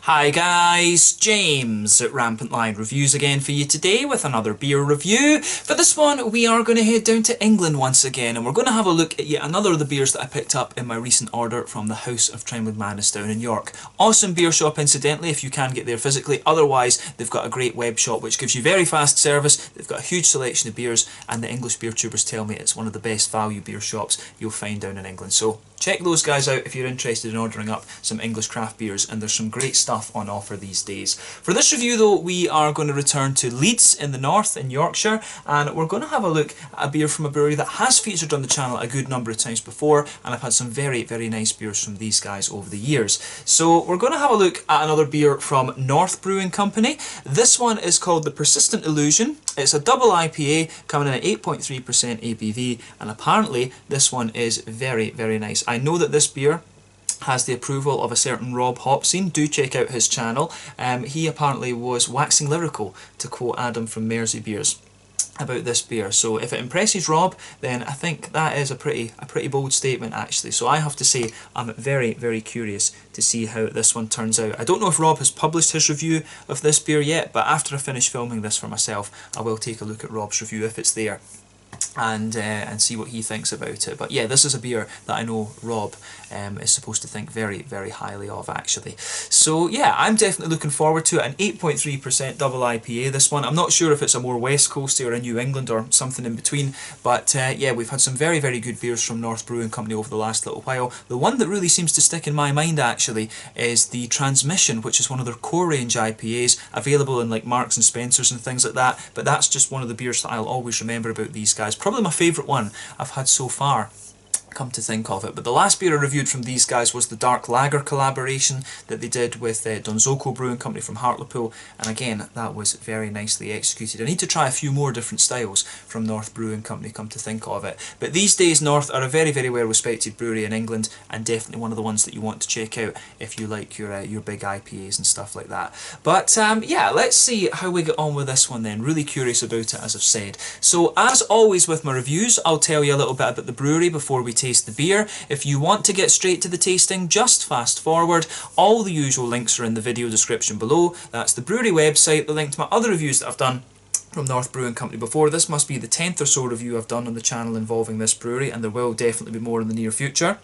Hi guys, James at Rampant Lion Reviews again for you today with another beer review. For this one we are going to head down to England once again and we're going to have a look at yet another of the beers that I picked up in my recent order from the House of Trembling Madness down in York. Awesome beer shop incidentally if you can get there physically, otherwise they've got a great web shop which gives you very fast service, they've got a huge selection of beers and the English beer tubers tell me it's one of the best value beer shops you'll find down in England. So check those guys out if you're interested in ordering up some English craft beers, and there's some great stuff on offer these days. For this review though, we are going to return to Leeds in the north in Yorkshire, and we're going to have a look at a beer from a brewery that has featured on the channel a good number of times before, and I've had some very nice beers from these guys over the years. So we're going to have a look at another beer from North Brewing Company. This one is called the Persistent Illusion. It's a double IPA coming in at 8.3% ABV, and apparently this one is very nice. I know that this beer has the approval of a certain Rob Hopsine. Do check out his channel. He apparently was waxing lyrical, to quote Adam from Mersey Beers, about this beer. So if it impresses Rob, then I think that is a pretty bold statement actually. So I have to say I'm very curious to see how this one turns out. I don't know if Rob has published his review of this beer yet, but after I finish filming this for myself, I will take a look at Rob's review if it's there, and see what he thinks about it. But yeah, this is a beer that I know Rob is supposed to think very highly of actually. So yeah, I'm definitely looking forward to it. An 8.3% double IPA, this one. I'm not sure if it's a more West Coasty or a New England or something in between, but yeah, we've had some very good beers from North Brewing Company over the last little while. The one that really seems to stick in my mind actually is the Transmission, which is one of their core range IPAs, available in like Marks and Spencer's and things like that, but that's just one of the beers that I'll always remember about these guys. Probably my favourite one I've had so far, come to think of it. But the last beer I reviewed from these guys was the Dark Lager collaboration that they did with Donzoko Brewing Company from Hartlepool, and again that was very nicely executed. I need to try a few more different styles from North Brewing Company, come to think of it. But these days North are a very well respected brewery in England, and definitely one of the ones that you want to check out if you like your big IPAs and stuff like that. But yeah, let's see how we get on with this one then. Really curious about it, as I've said. So as always with my reviews, I'll tell you a little bit about the brewery before we taste the beer. If you want to get straight to the tasting, just fast forward. All the usual links are in the video description below. That's the brewery website, the link to my other reviews that I've done from North Brewing Company before. This must be the 10th or so review I've done on the channel involving this brewery, and there will definitely be more in the near future.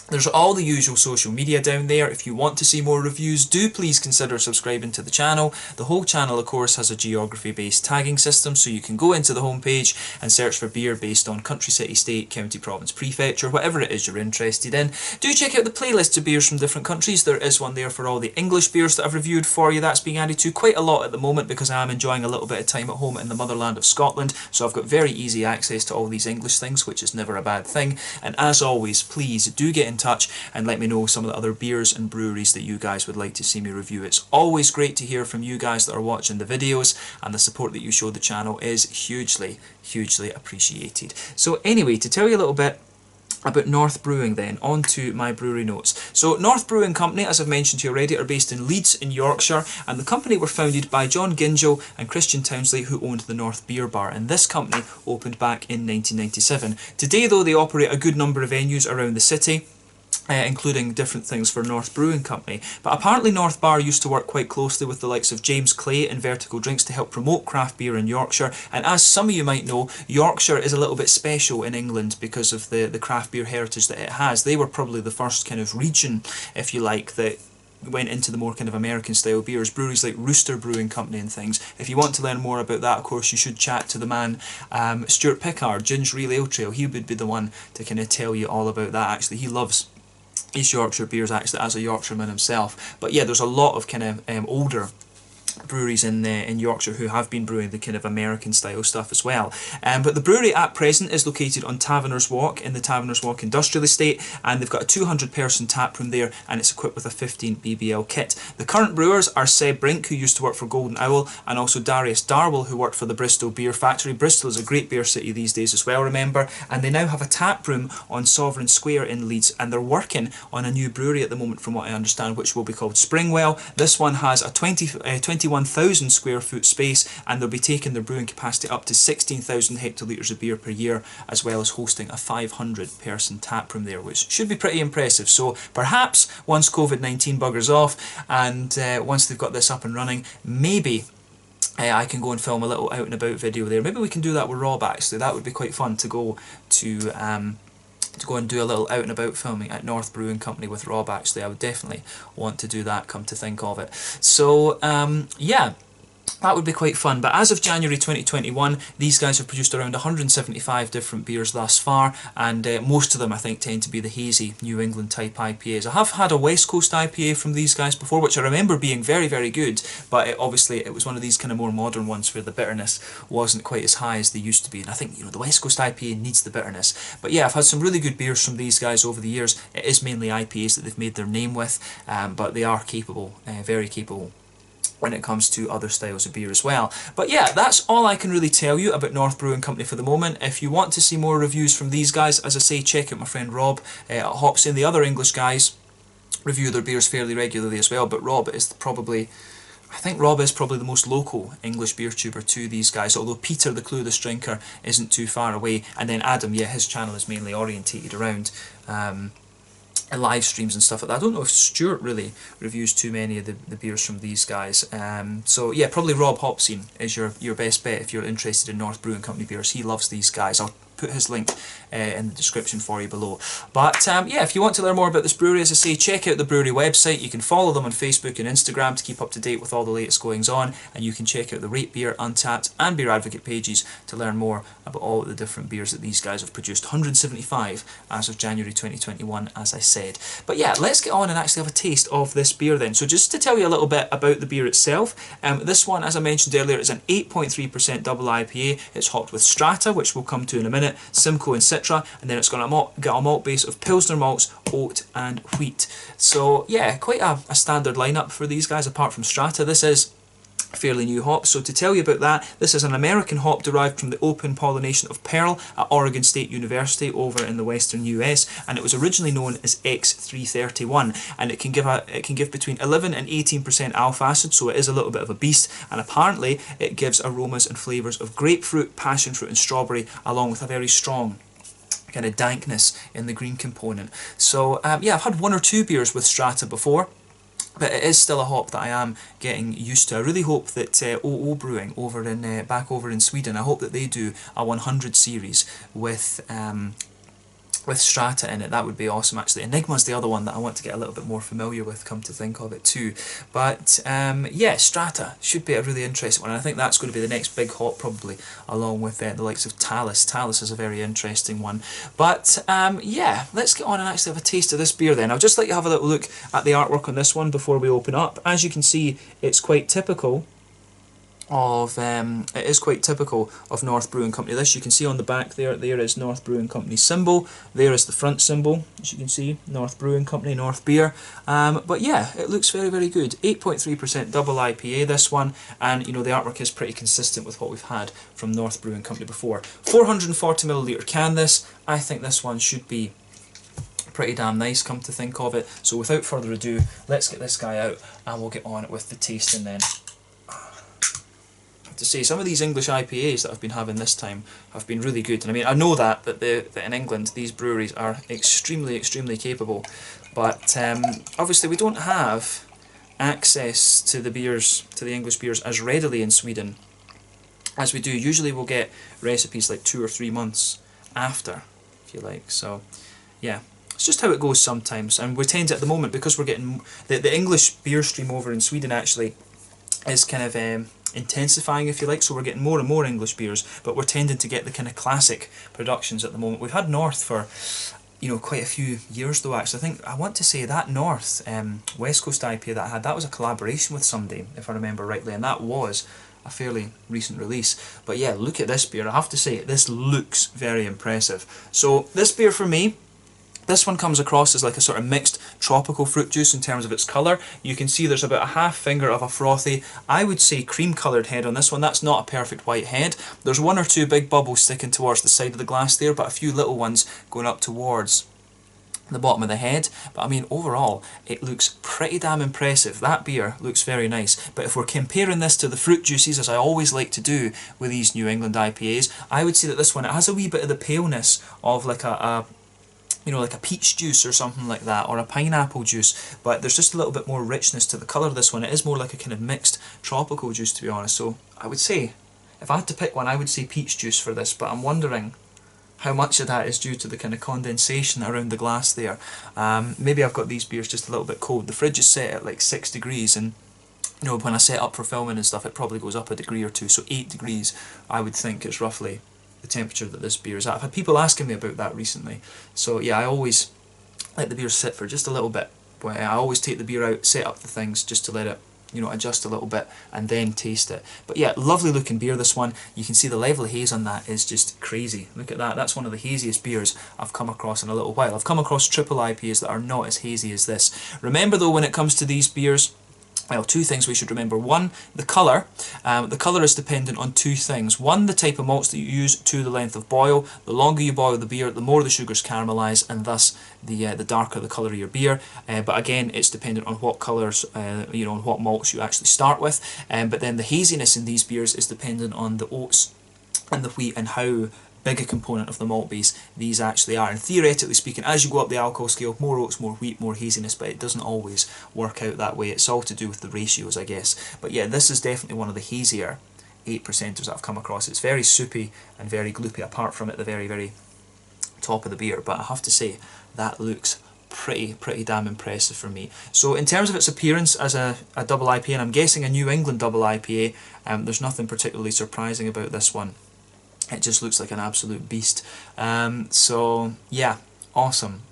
There's all the usual social media down there. If you want to see more reviews, do please consider subscribing to the channel. The whole channel, of course, has a geography-based tagging system, so you can go into the homepage and search for beer based on country, city, state, county, province, prefecture, whatever it is you're interested in. Do check out the playlists of beers from different countries. There is one there for all the English beers that I've reviewed for you. That's being added to quite a lot at the moment because I am enjoying a little bit of time at home in the motherland of Scotland, so I've got very easy access to all these English things, which is never a bad thing. And as always, please do get in touch and let me know some of the other beers and breweries that you guys would like to see me review. It's always great to hear from you guys that are watching the videos, and the support that you show the channel is hugely appreciated. So anyway, to tell you a little bit about North Brewing then, on to my brewery notes. So North Brewing Company, as I've mentioned to you already, are based in Leeds in Yorkshire, and the company were founded by John Gingell and Christian Townsley, who owned the North Beer Bar, and this company opened back in 1997. Today though, they operate a good number of venues around the city, including different things for North Brewing Company. But apparently North Bar used to work quite closely with the likes of James Clay and Vertical Drinks to help promote craft beer in Yorkshire, and as some of you might know, Yorkshire is a little bit special in England because of the craft beer heritage that it has. They were probably the first kind of region, if you like, that went into the more kind of American style beers, breweries like Rooster Brewing Company and things. If you want to learn more about that, of course, you should chat to the man Stuart Pickard, Ginger Ale Ale Trail. He would be the one to kind of tell you all about that. Actually, he loves East Yorkshire beers actually as a Yorkshireman himself. But yeah, there's a lot of kind of older breweries in Yorkshire who have been brewing the kind of American style stuff as well. But the brewery at present is located on Taverners Walk in the Taverners Walk Industrial Estate, and they've got a 200-person tap room there, and it's equipped with a 15 BBL kit. The current brewers are Seb Brink, who used to work for Golden Owl, and also Darius Darwell, who worked for the Bristol Beer Factory. Bristol is a great beer city these days as well, remember, and they now have a tap room on Sovereign Square in Leeds, and they're working on a new brewery at the moment from what I understand, which will be called Springwell. This one has a 21 21,000 square foot space, and they'll be taking their brewing capacity up to 16,000 hectolitres of beer per year, as well as hosting a 500 person tap room there, which should be pretty impressive. So perhaps once COVID-19 buggers off, and once they've got this up and running, maybe I can go and film a little out and about video there. Maybe we can do that with Rob actually. That would be quite fun to go and do a little out and about filming at North Brewing Company with Rob actually. I would definitely want to do that, come to think of it. So yeah, that would be quite fun. But as of January 2021, these guys have produced around 175 different beers thus far, and most of them I think tend to be the hazy New England type IPAs. I have had a West Coast IPA from these guys before, which I remember being very, very good, but obviously it was one of these kind of more modern ones where the bitterness wasn't quite as high as they used to be, and I think, you know, the West Coast IPA needs the bitterness. But yeah, I've had some really good beers from these guys over the years. It is mainly IPAs that they've made their name with, but they are capable, very capable when it comes to other styles of beer as well. But yeah, that's all I can really tell you about North Brewing Company for the moment. If you want to see more reviews from these guys, as I say, check out my friend Rob at Hopsin. The other English guys review their beers fairly regularly as well, but Rob is probably, I think Rob is probably the most local English beer tuber to these guys, although Peter the Clueless Drinker isn't too far away, and then Adam, yeah, his channel is mainly orientated around live streams and stuff like that. I don't know if Stuart really reviews too many of the beers from these guys. So yeah, probably Rob Hopsin is your best bet if you're interested in North Brewing Company beers. He loves these guys. I'll put his link in the description for you below. But yeah, if you want to learn more about this brewery, as I say, check out the brewery website. You can follow them on Facebook and Instagram to keep up to date with all the latest goings on, and you can check out the Rate Beer, Untappd and Beer Advocate pages to learn more about all the different beers that these guys have produced. 175 as of January 2021, as I said. But yeah, let's get on and actually have a taste of this beer then. So just to tell you a little bit about the beer itself, this one, as I mentioned earlier, is an 8.3% double IPA. It's hopped with Strata, which we'll come to in a minute, Simcoe and Citra, and then it's got a malt base of Pilsner malts, oat and wheat. So yeah, quite a standard lineup for these guys apart from Strata. This is fairly new hop. So to tell you about that, this is an American hop derived from the open pollination of pearl at Oregon State University over in the western US, and it was originally known as X331, and it can give between 11 and 18% alpha acid, so it is a little bit of a beast, and apparently it gives aromas and flavours of grapefruit, passion fruit and strawberry, along with a very strong kind of dankness in the green component. So yeah, I've had one or two beers with Strata before, but it is still a hop that I am getting used to. I really hope that OO Brewing over in back over in Sweden, I hope that they do a 100 series with Strata in it. That would be awesome actually. Enigma's the other one that I want to get a little bit more familiar with, come to think of it too. But yeah, Strata should be a really interesting one, and I think that's going to be the next big hop probably, along with the likes of Talus. Talus is a very interesting one. But yeah, let's get on and actually have a taste of this beer then. I'll just let you have a little look at the artwork on this one before we open up. As you can see, it's quite typical of North Brewing Company. This you can see on the back there is North Brewing Company symbol, there is the front symbol, as you can see, North Brewing Company, North Beer. But yeah, it looks very, very good. 8.3% double IPA this one, and you know, the artwork is pretty consistent with what we've had from North Brewing Company before. 440ml can this. I think this one should be pretty damn nice, come to think of it. So without further ado, let's get this guy out and we'll get on with the tasting then. To say, some of these English IPAs that I've been having this time have been really good, and I mean, I know that in England these breweries are extremely capable, but obviously we don't have access to the beers, to the English beers, as readily in Sweden as we do. Usually we'll get recipes like 2 or 3 months after, if you like. So yeah, it's just how it goes sometimes, and we tend to, at the moment, because we're getting the English beer stream over in Sweden actually is kind of intensifying, if you like, so we're getting more and more English beers, but we're tending to get the kind of classic productions at the moment. We've had North for, you know, quite a few years though actually. I want to say that North West Coast IPA that I had, that was a collaboration with somebody, if I remember rightly, and that was a fairly recent release. But yeah, look at this beer, I have to say, this looks very impressive. So this beer for me, this one comes across as like a sort of mixed tropical fruit juice in terms of its colour. You can see there's about a half finger of a frothy, I would say cream coloured head on this one. That's not a perfect white head. There's 1 or 2 big bubbles sticking towards the side of the glass there, but a few little ones going up towards the bottom of the head, but I mean overall it looks pretty damn impressive. That beer looks very nice, but if we're comparing this to the fruit juices, as I always like to do with these New England IPAs, I would say that this one, it has a wee bit of the paleness of like a you know, like a peach juice or something like that, or a pineapple juice, but there's just a little bit more richness to the colour of this one. It is more like a kind of mixed tropical juice, to be honest. So I would say, if I had to pick one, I would say peach juice for this, but I'm wondering how much of that is due to the kind of condensation around the glass there. Maybe I've got these beers just a little bit cold. The fridge is set at like 6 degrees, and you know, when I set up for filming and stuff, it probably goes up a degree or two, so 8 degrees I would think is roughly the temperature that this beer is at. I've had people asking me about that recently, so yeah, I always let the beer sit for just a little bit. I always take the beer out, set up the things just to let it, you know, adjust a little bit and then taste it. But yeah, lovely looking beer, this one. You can see the level of haze on that is just crazy. Look at that, that's one of the haziest beers I've come across in a little while. I've come across triple IPAs that are not as hazy as this. Remember though, when it comes to these beers, well, two things we should remember. One, the colour. The colour is dependent on two things. One, the type of malts that you use. Two, the length of boil. The longer you boil the beer, the more the sugars caramelise, and thus the darker the colour of your beer. But again, it's dependent on what colours, you know, and what malts you actually start with. But then the haziness in these beers is dependent on the oats and the wheat and how big a component of the malt base these actually are. And theoretically speaking, as you go up the alcohol scale, more oats, more wheat, more haziness, but it doesn't always work out that way. It's all to do with the ratios, I guess. But yeah, this is definitely one of the hazier 8%ers that I've come across. It's very soupy and very gloopy, apart from at the very, very top of the beer. But I have to say, that looks pretty damn impressive for me. So in terms of its appearance as a double IPA, and I'm guessing a New England double IPA, there's nothing particularly surprising about this one. It just looks like an absolute beast. So yeah, awesome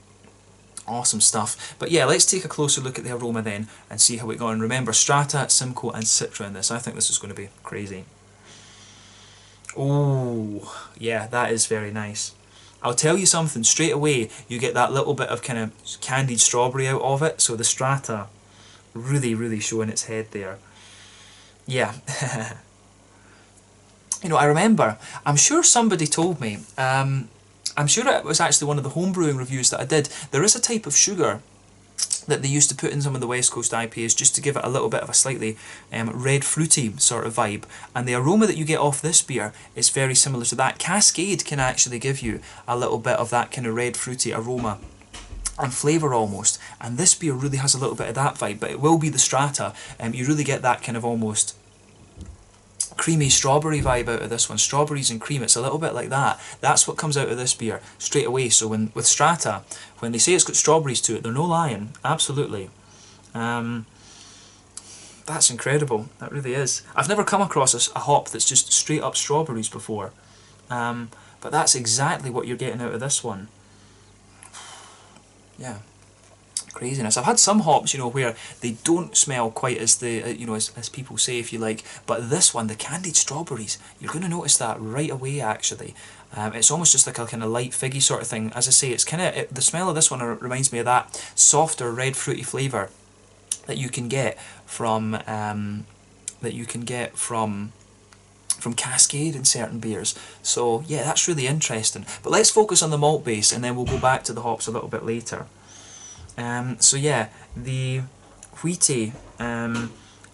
stuff. But yeah, let's take a closer look at the aroma then and see how we go. And remember, Strata, Simcoe and Citra in this. I think this is going to be crazy. Oh yeah, that is very nice. I'll tell you something, straight away you get that little bit of kind of candied strawberry out of it. So the Strata really showing its head there. Yeah. You know, I remember, I'm sure somebody told me, I'm sure it was actually one of the home brewing reviews that I did, there is a type of sugar that they used to put in some of the West Coast IPAs just to give it a little bit of a slightly red fruity sort of vibe, and the aroma that you get off this beer is very similar to that. Cascade can actually give you a little bit of that kind of red fruity aroma and flavour almost, and this beer really has a little bit of that vibe, but it will be the Strata. You really get that kind of almost creamy strawberry vibe out of this one. Strawberries and cream, it's a little bit like that. That's what comes out of this beer straight away. So when with Strata, when they say it's got strawberries to it, they're no lying. Absolutely. That's incredible. That really is. I've never come across a hop that's just straight up strawberries before. But that's exactly what you're getting out of this one. Yeah. Craziness. I've had some hops, you know, where they don't smell quite as the, you know, as people say, if you like, but this one, the candied strawberries, you're going to notice that right away. Actually, it's almost just like a kind of light figgy sort of thing. As I say, it's kind of the smell of this one reminds me of that softer red fruity flavour that you can get from from Cascade in certain beers. So yeah, that's really interesting. But let's focus on the malt base, and then we'll go back to the hops a little bit later. So yeah, the wheaty,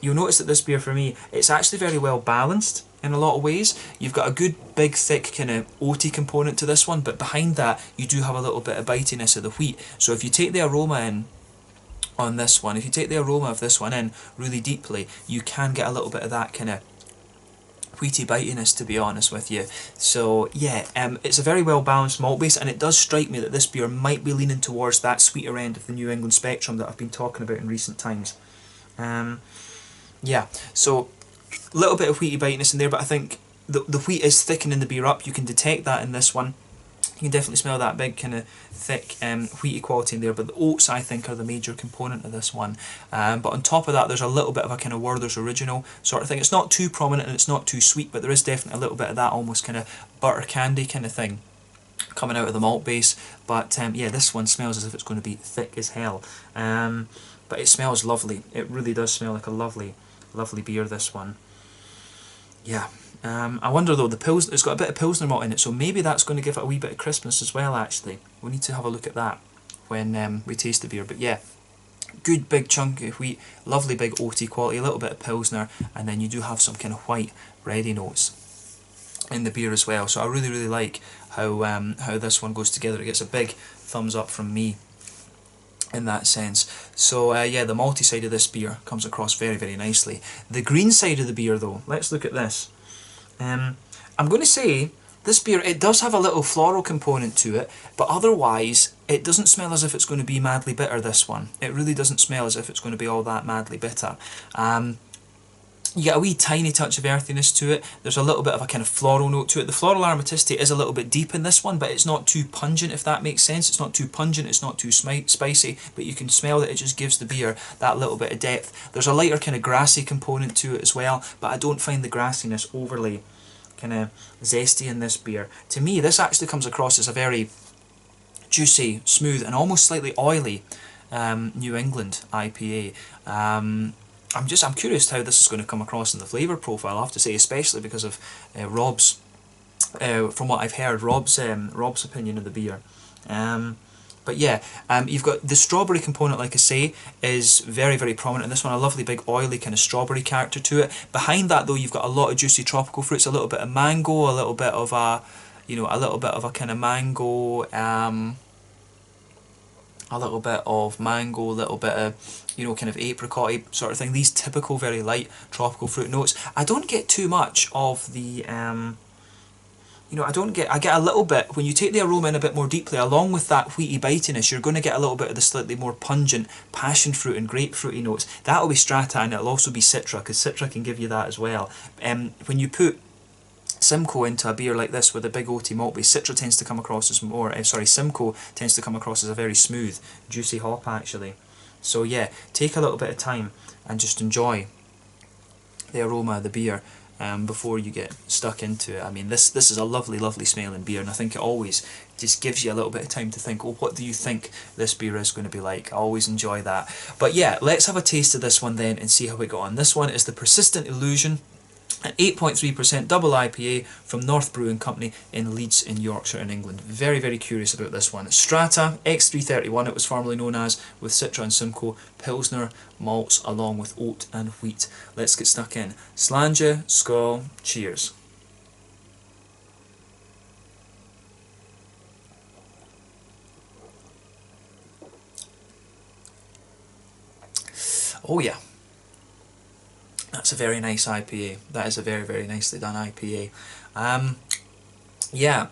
you'll notice that this beer for me, it's actually very well balanced in a lot of ways. You've got a good big thick kind of oaty component to this one, but behind that you do have a little bit of bitiness of the wheat. So if you take the aroma in on this one, if you take the aroma of this one in really deeply, you can get a little bit of that kind of wheaty bitiness, to be honest with you. So yeah, it's a very well balanced malt base, and it does strike me that this beer might be leaning towards that sweeter end of the New England spectrum that I've been talking about in recent times. Yeah, so a little bit of wheaty bitiness in there, but I think the wheat is thickening the beer up. You can detect that in this one. You can definitely smell that big kind of thick wheaty quality in there, but the oats I think are the major component of this one. But on top of that, there's a little bit of a kind of Werther's Original sort of thing. It's not too prominent and it's not too sweet, but there is definitely a little bit of that almost kind of butter candy kind of thing coming out of the malt base. But yeah, this one smells as if it's going to be thick as hell. But it smells lovely. It really does smell like a lovely beer, this one. Yeah. I wonder though, it's got a bit of Pilsner malt in it, so maybe that's going to give it a wee bit of crispness as well, actually. We need to have a look at that. when we taste the beer. But yeah, good big chunky wheat, lovely big oaty quality, a little bit of Pilsner, and then you do have some kind of white bready notes in the beer as well. So I really like how this one goes together. It gets a big thumbs up from me in that sense. So yeah, the malty side of this beer comes across very nicely. The green side of the beer though, let's look at this. I'm going to say this beer, it does have a little floral component to it, but otherwise it doesn't smell as if it's going to be madly bitter, this one. It really doesn't smell as if it's going to be all that madly bitter. You get a wee tiny touch of earthiness to it. There's a little bit of a kind of floral note to it. The floral aromaticity is a little bit deep in this one, but it's not too pungent, if that makes sense. It's not too pungent, it's not too spicy, but you can smell that it just gives the beer that little bit of depth. There's a lighter kind of grassy component to it as well, but I don't find the grassiness overly kind of zesty in this beer. To me, this actually comes across as a very juicy, smooth, and almost slightly oily New England IPA. I'm curious how this is going to come across in the flavour profile, I have to say, especially because of Rob's, from what I've heard, Rob's opinion of the beer. But yeah, you've got the strawberry component, like I say, is very prominent in this one. A lovely big oily kind of strawberry character to it. Behind that though, you've got a lot of juicy tropical fruits, a little bit of mango, a little bit of a, you know, a little bit of a kind of mango, a little bit of mango, a little bit of, you know, kind of apricot sort of thing. These typical very light tropical fruit notes. I don't get too much of the, you know, I get a little bit, when you take the aroma in a bit more deeply, along with that wheaty bitiness, you're going to get a little bit of the slightly more pungent passion fruit and grapefruity notes. That'll be Strata, and it'll also be Citra, because Citra can give you that as well. When you put Simcoe into a beer like this with a big oaty malt base, Citra tends to come across as more, Simcoe tends to come across as a very smooth, juicy hop actually. So yeah, take a little bit of time and just enjoy the aroma of the beer before you get stuck into it. I mean, this is a lovely smelling beer, and I think it always just gives you a little bit of time to think, oh, what do you think this beer is going to be like? I always enjoy that. But yeah, let's have a taste of this one then and see how we go on. This one is the Persistent Illusion, an 8.3% double IPA from North Brewing Company in Leeds in Yorkshire in England. Very curious about this one. Strata, X331 it was formerly known as, with Citra and Simcoe, Pilsner, malts along with oat and wheat. Let's get stuck in. Slàinte, skål, cheers. Oh yeah. That's a very nice IPA. That is a very nicely done IPA. Yeah.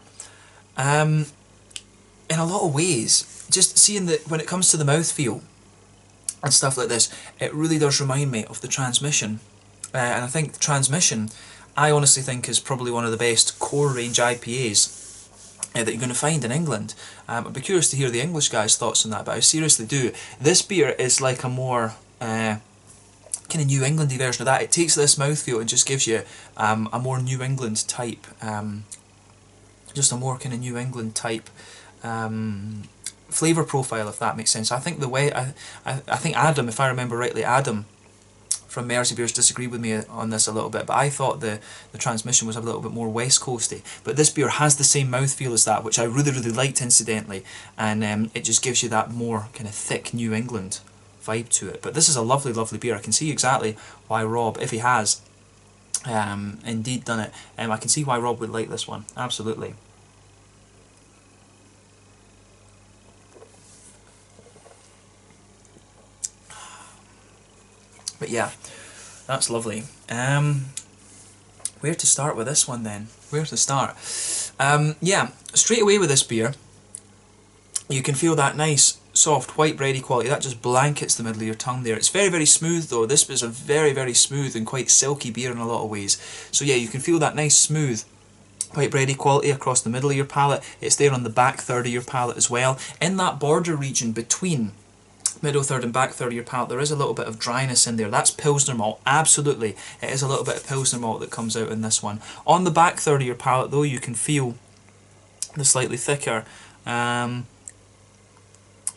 In a lot of ways, just seeing that when it comes to the mouthfeel and stuff like this, it really does remind me of the Transmission. And I think the Transmission, I honestly think, is probably one of the best core range IPAs that you're going to find in England. I'd be curious to hear the English guys' thoughts on that, but I seriously do. This beer is like a more kind of New Englandy version of that. It takes this mouthfeel and just gives you a more New England type, just a more kind of New England type flavour profile, if that makes sense. I think the way I think Adam, if I remember rightly, Adam from Mersey Beers disagreed with me on this a little bit, but I thought the Transmission was a little bit more West Coasty. But this beer has the same mouthfeel as that, which I really liked incidentally, and it just gives you that more kind of thick New England vibe to it. But this is a lovely beer. I can see exactly why Rob, if he has indeed done it, I can see why Rob would like this one, absolutely. But yeah, that's lovely. Where to start with this one then? Where to start? Yeah, straight away with this beer, you can feel that nice soft white bready quality that just blankets the middle of your tongue there. It's very smooth though. This is a very smooth and quite silky beer in a lot of ways. So yeah, you can feel that nice smooth white bready quality across the middle of your palate. It's there on the back third of your palate as well. In that border region between middle third and back third of your palate, there is a little bit of dryness in there. That's Pilsner malt, absolutely. It is a little bit of Pilsner malt that comes out in this one. On the back third of your palate though, you can feel the slightly thicker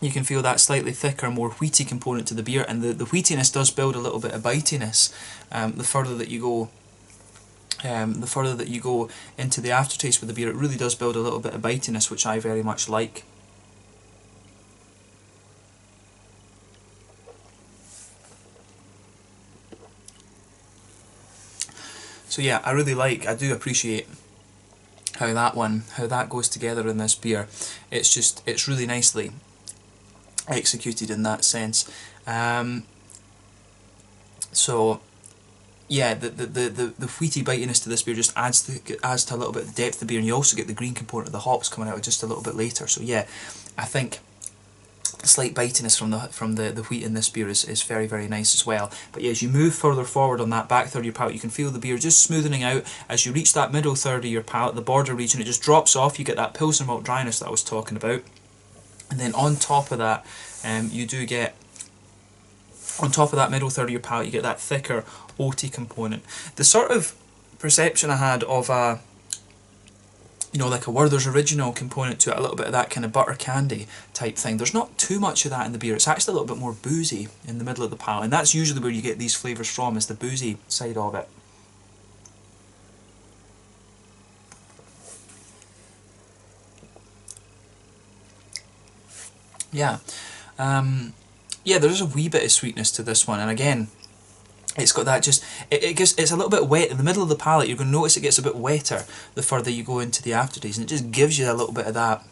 you can feel that slightly thicker, more wheaty component to the beer, and the wheatiness does build a little bit of bitiness the further that you go. The further that you go into the aftertaste with the beer, it really does build a little bit of bitiness, which I very much like. So yeah, I do appreciate how that goes together in this beer. It's really nicely executed in that sense. So yeah, the wheaty bitiness to this beer just adds to a little bit of the depth of the beer, and you also get the green component of the hops coming out just a little bit later. So yeah, I think the slight bitiness from the wheat in this beer is very, very nice as well. But yeah, as you move further forward on that back third of your palate, you can feel the beer just smoothening out. As you reach that middle third of your palate, the border region, it just drops off. You get that Pilsner malt dryness that I was talking about. And then on top of that, you do get, on top of that middle third of your palate, you get that thicker oaty component. The sort of perception I had of a, you know, like a Werther's Original component to it, a little bit of that kind of butter candy type thing. There's not too much of that in the beer. It's actually a little bit more boozy in the middle of the palate, and that's usually where you get these flavours from, is the boozy side of it. Yeah. Yeah, there is a wee bit of sweetness to this one, and again, it's got that just, it's a little bit wet in the middle of the palate. You're going to notice it gets a bit wetter the further you go into the aftertaste, and it just gives you a little bit of that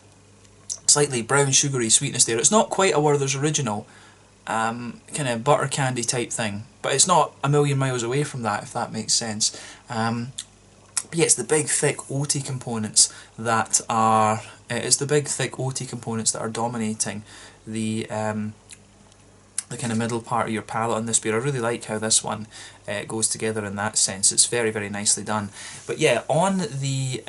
slightly brown sugary sweetness there. It's not quite a Werther's Original kind of butter candy type thing, but it's not a million miles away from that, if that makes sense. But yeah, it's the big thick oaty components that are dominating the kind of middle part of your palate on this beer. I really like how this one goes together in that sense. It's very, very nicely done. But yeah, on the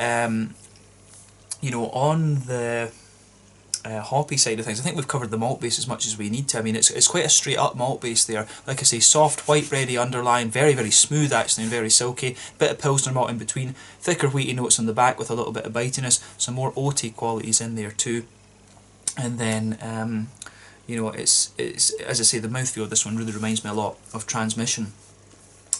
hoppy side of things, I think we've covered the malt base as much as we need to. I mean, it's quite a straight up malt base there. Like I say, soft, white bready underline, very, very smooth actually, and very silky. Bit of Pilsner malt in between, thicker wheaty notes on the back with a little bit of bitiness, some more oaty qualities in there too. And then you know, it's as I say, the mouthfeel of this one really reminds me a lot of Transmission,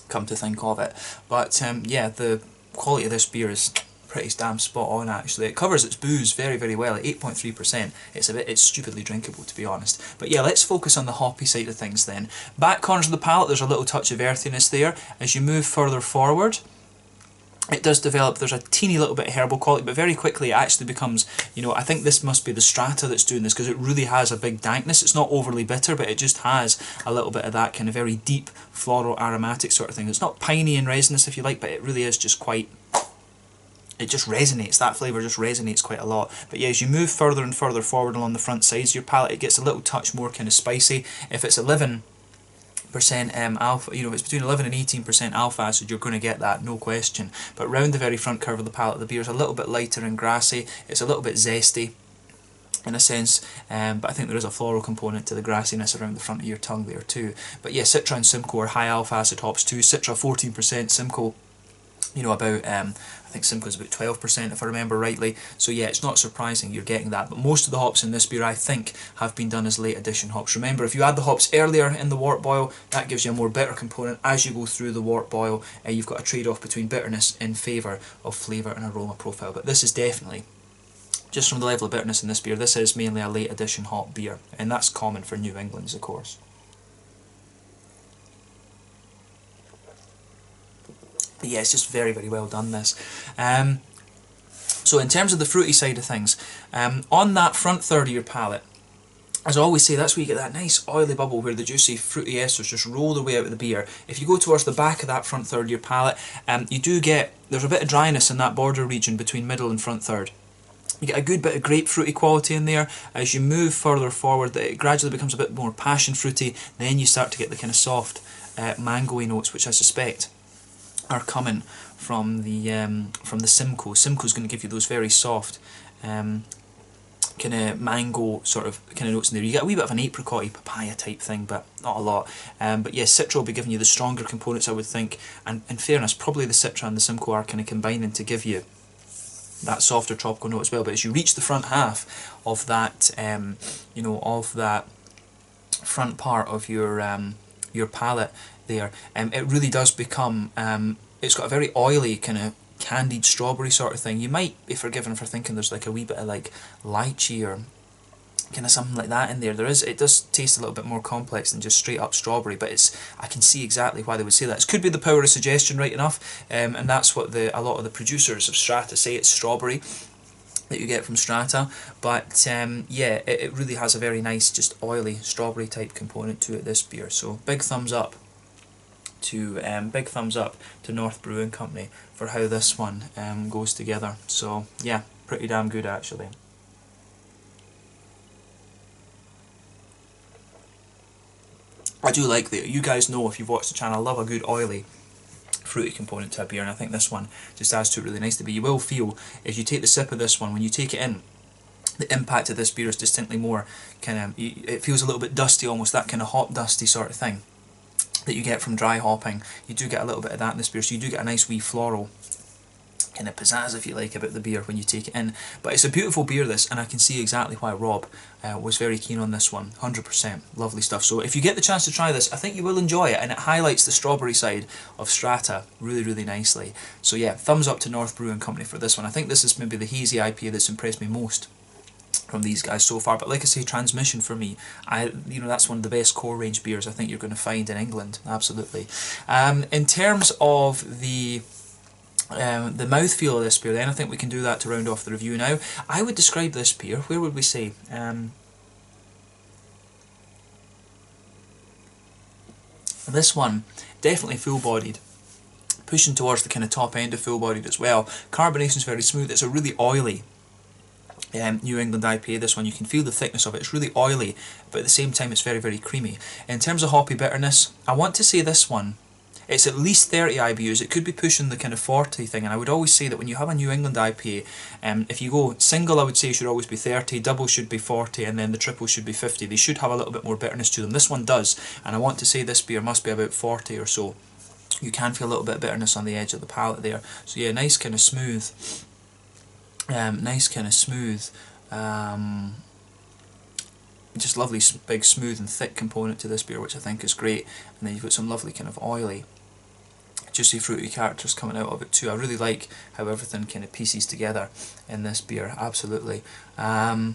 come to think of it. But yeah, the quality of this beer is pretty damn spot on actually. It covers its booze very, very well at 8.3%. It's stupidly drinkable, to be honest. But yeah, let's focus on the hoppy side of things then. Back corners of the palate, there's a little touch of earthiness there. As you move further forward, it does develop, there's a teeny little bit of herbal quality, but very quickly it actually becomes, you know, I think this must be the strata that's doing this, because it really has a big dankness. It's not overly bitter, but it just has a little bit of that kind of very deep floral aromatic sort of thing. It's not piney and resinous, if you like, but it really is just quite, it just resonates, that flavour just resonates quite a lot. But yeah, as you move further and further forward along the front sides of your palate, it gets a little touch more kind of spicy. If it's 11% alpha, you know, if it's between 11 and 18% alpha acid, you're going to get that, no question. But round the very front curve of the palate, the beer's a little bit lighter and grassy. It's a little bit zesty in a sense, but I think there is a floral component to the grassiness around the front of your tongue there too. But yeah, Citra and Simcoe are high alpha acid hops too. Citra 14%, Simcoe, you know, about I think Simcoe's about 12% if I remember rightly. So yeah, it's not surprising you're getting that. But most of the hops in this beer, I think, have been done as late addition hops. Remember, if you add the hops earlier in the wort boil, that gives you a more bitter component. As you go through the wort boil, you've got a trade-off between bitterness in favour of flavour and aroma profile. But this is definitely, just from the level of bitterness in this beer, this is mainly a late addition hop beer. And that's common for New England's, of course. But yeah, it's just very, very well done, this. So in terms of the fruity side of things, on that front third of your palate, as I always say, that's where you get that nice oily bubble where the juicy fruity esters just roll their way out of the beer. If you go towards the back of that front third of your palate, you do get, there's a bit of dryness in that border region between middle and front third. You get a good bit of grapefruity quality in there. As you move further forward, it gradually becomes a bit more passion fruity. Then you start to get the kind of soft mango-y notes, which I suspect are coming from the Simcoe. Simcoe's going to give you those very soft kind of mango sort of kind of notes in there. You get a wee bit of an apricot-y papaya type thing, but not a lot. But yeah, Citra will be giving you the stronger components, I would think. And in fairness, probably the Citra and the Simcoe are kind of combining to give you that softer tropical note as well. But as you reach the front half of that, you know, of that front part of your palate there, it really does become, it's got a very oily kind of candied strawberry sort of thing. You might be forgiven for thinking there's like a wee bit of like lychee or kind of something like that in there. It does taste a little bit more complex than just straight up strawberry, but I can see exactly why they would say that. It could be the power of suggestion, right enough, and that's what a lot of the producers of Strata say. It's strawberry that you get from Strata, but yeah, it really has a very nice, just oily strawberry type component to it, this beer. So big thumbs up to North Brewing Company for how this one goes together. So yeah, pretty damn good actually. I do like that. You guys know, if you've watched the channel, I love a good oily fruity component to a beer, and I think this one just adds to it really nicely. But you will feel, as you take the sip of this one, when you take it in, the impact of this beer is distinctly more kind of, it feels a little bit dusty, almost that kind of hop dusty sort of thing that you get from dry hopping. You do get a little bit of that in this beer, so you do get a nice wee floral kind of pizzazz, if you like, about the beer when you take it in. But it's a beautiful beer, this, and I can see exactly why Rob was very keen on this one. 100%. Lovely stuff. So if you get the chance to try this, I think you will enjoy it, and it highlights the strawberry side of Strata really, really nicely. So yeah, thumbs up to North Brewing Company for this one. I think this is maybe the hazy IPA that's impressed me most from these guys so far. But like I say, Transmission for me, that's one of the best core range beers I think you're going to find in England. Absolutely. In terms of the mouthfeel of this beer, then I think we can do that to round off the review now. I would describe this beer, where would we say? This one, definitely full-bodied, pushing towards the kind of top end of full-bodied as well. Carbonation's very smooth. It's a really oily New England IPA, this one. You can feel the thickness of it. It's really oily, but at the same time it's very, very creamy. In terms of hoppy bitterness, I want to say this one, it's at least 30 IBUs. It could be pushing the kind of 40 thing, and I would always say that when you have a New England IPA, if you go single, I would say it should always be 30, double should be 40, and then the triple should be 50. They should have a little bit more bitterness to them. This one does, and I want to say this beer must be about 40 or so. You can feel a little bit of bitterness on the edge of the palate there. So yeah, nice kind of smooth, just lovely big smooth and thick component to this beer, which I think is great. And then you've got some lovely kind of oily, juicy fruity characters coming out of it too. I really like how everything kind of pieces together in this beer, absolutely. Yeah,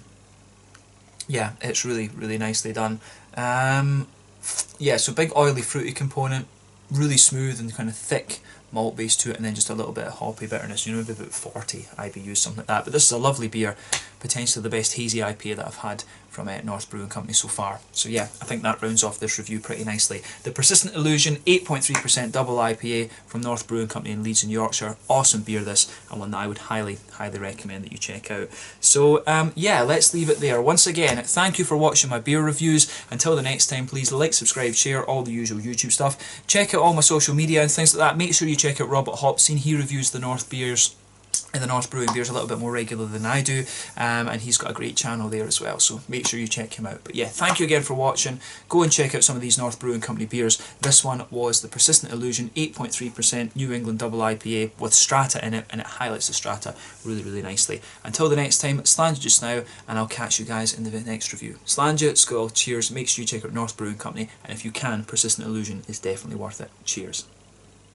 it's really, really nicely done. Yeah, so big oily fruity component, really smooth and kind of thick malt base to it, and then just a little bit of hoppy bitterness, maybe about 40 IBUs, something like that. But this is a lovely beer, potentially the best hazy IPA that I've had from North Brewing Company so far. So yeah, I think that rounds off this review pretty nicely. The Persistent Illusion 8.3% double IPA from North Brewing Company in Leeds in Yorkshire. Awesome beer this, and one that I would highly, highly recommend that you check out. So yeah, let's leave it there. Once again, thank you for watching my beer reviews. Until the next time, please like, subscribe, share, all the usual YouTube stuff. Check out all my social media and things like that. Make sure you check out Rob at Hopscene. He reviews the North beers and the North Brewing beers a little bit more regular than I do, and he's got a great channel there as well, so make sure you check him out. But yeah, thank you again for watching. Go and check out some of these North Brewing Company beers. This one was the Persistent Illusion 8.3% New England double IPA with Strata in it, and it highlights the Strata really, really nicely. Until the next time, Slanja just now, and I'll catch you guys in the next review. Slanja, Skull, cheers. Make sure you check out North Brewing Company, and if you can, Persistent Illusion is definitely worth it. Cheers.